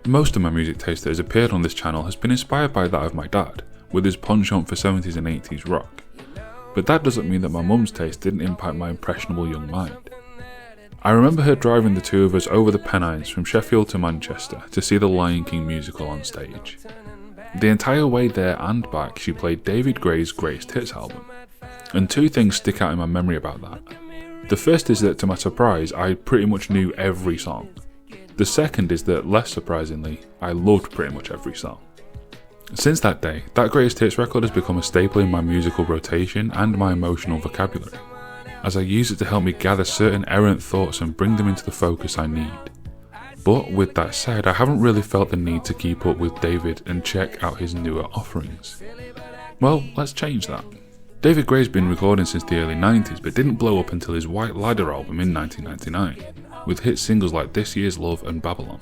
Most of my music taste that has appeared on this channel has been inspired by that of my dad, with his penchant for 70s and 80s rock. But that doesn't mean that my mum's taste didn't impact my impressionable young mind. I remember her driving the two of us over the Pennines from Sheffield to Manchester to see the Lion King musical on stage. The entire way there and back she played David Gray's Greatest Hits album. And two things stick out in my memory about that. The first is that, to my surprise, I pretty much knew every song. The second is that, less surprisingly, I loved pretty much every song. Since that day, that Greatest Hits record has become a staple in my musical rotation and my emotional vocabulary, as I use it to help me gather certain errant thoughts and bring them into the focus I need. But with that said, I haven't really felt the need to keep up with David and check out his newer offerings. Well, let's change that. David Gray's been recording since the early 90s, but didn't blow up until his White Ladder album in 1999, with hit singles like This Year's Love and Babylon.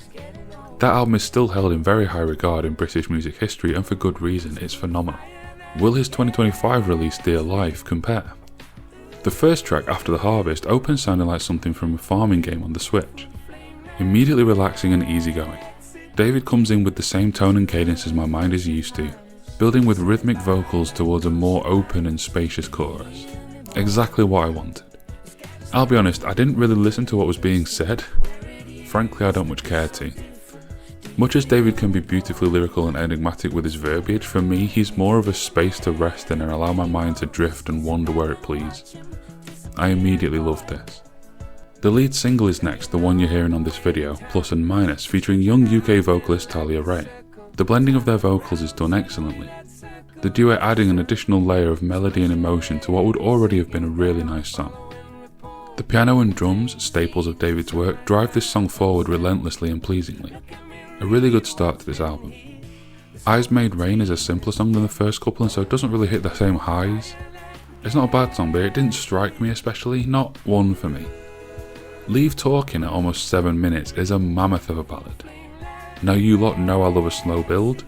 That album is still held in very high regard in British music history, and for good reason. It's phenomenal. Will his 2025 release Dear Life compare? The first track, After the Harvest, opens sounding like something from a farming game on the Switch. Immediately relaxing and easygoing. David comes in with the same tone and cadence as my mind is used to, building with rhythmic vocals towards a more open and spacious chorus. Exactly what I wanted. I'll be honest, I didn't really listen to what was being said. Frankly, I don't much care to. Much as David can be beautifully lyrical and enigmatic with his verbiage, for me he's more of a space to rest in and allow my mind to drift and wander where it please. I immediately loved this. The lead single is next, the one you're hearing on this video, Plus and Minus, featuring young UK vocalist Talia Ray. The blending of their vocals is done excellently, the duet adding an additional layer of melody and emotion to what would already have been a really nice song. The piano and drums, staples of David's work, drive this song forward relentlessly and pleasingly. A really good start to this album. Eyes Made Rain is a simpler song than the first couple, and so it doesn't really hit the same highs. It's not a bad song, but it didn't strike me especially, not one for me. Leave Talking at almost 7 minutes is a mammoth of a ballad. Now you lot know I love a slow build,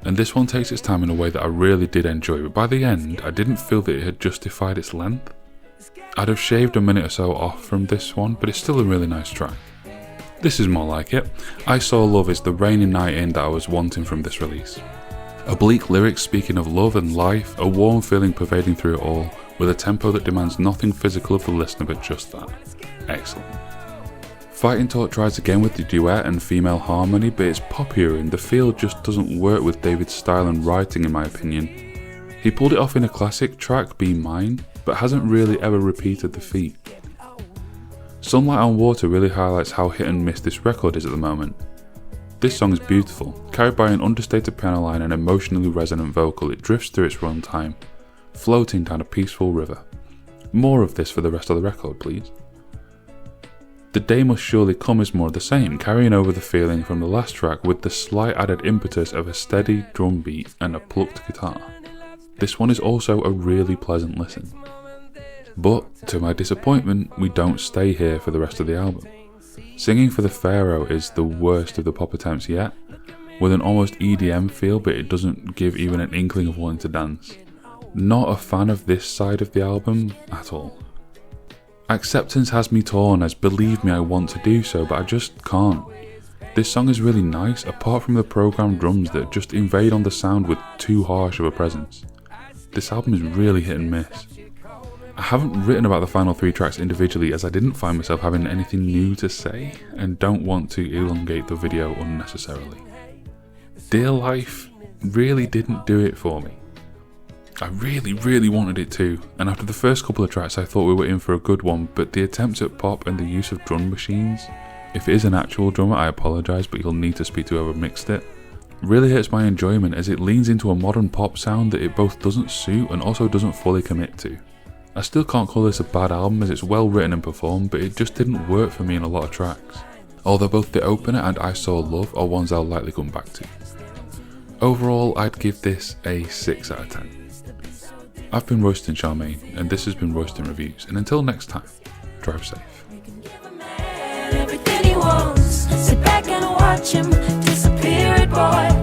and this one takes its time in a way that I really did enjoy, but by the end I didn't feel that it had justified its length. I'd have shaved a minute or so off from this one, but it's still a really nice track. This is more like it. I Saw Love is the rainy night in that I was wanting from this release. Oblique lyrics speaking of love and life, a warm feeling pervading through it all, with a tempo that demands nothing physical of the listener but just that. Excellent. Fighting Talk tries again with the duet and female harmony, but it's poppier and the feel just doesn't work with David's style and writing in my opinion. He pulled it off in a classic track, Be Mine, but hasn't really ever repeated the feat. Sunlight on Water really highlights how hit and miss this record is at the moment. This song is beautiful, carried by an understated piano line and emotionally resonant vocal. It drifts through its runtime, floating down a peaceful river. More of this for the rest of the record, please. The Day Must Surely Come is more of the same, carrying over the feeling from the last track with the slight added impetus of a steady drum beat and a plucked guitar. This one is also a really pleasant listen. But, to my disappointment, we don't stay here for the rest of the album. Singing for the Pharaoh is the worst of the pop attempts yet, with an almost EDM feel, but it doesn't give even an inkling of wanting to dance. Not a fan of this side of the album at all. Acceptance has me torn, as believe me I want to do so, but I just can't. This song is really nice, apart from the programmed drums that just invade on the sound with too harsh of a presence. This album is really hit and miss. I haven't written about the final 3 tracks individually, as I didn't find myself having anything new to say, and don't want to elongate the video unnecessarily. Dear Life really didn't do it for me. I really wanted it to, and after the first couple of tracks I thought we were in for a good one, but the attempts at pop and the use of drum machines, if it is an actual drummer I apologise, but you'll need to speak to whoever mixed it, really hurts my enjoyment, as it leans into a modern pop sound that it both doesn't suit and also doesn't fully commit to. I still can't call this a bad album, as it's well written and performed, but it just didn't work for me in a lot of tracks. Although both the opener and I Saw Love are ones I'll likely come back to. Overall, I'd give this a 6 out of 10. I've been Royston Charmaine, and this has been Royston Reviews, and until next time, drive safe. Everything he wants, sit back and watch him disappear, boy.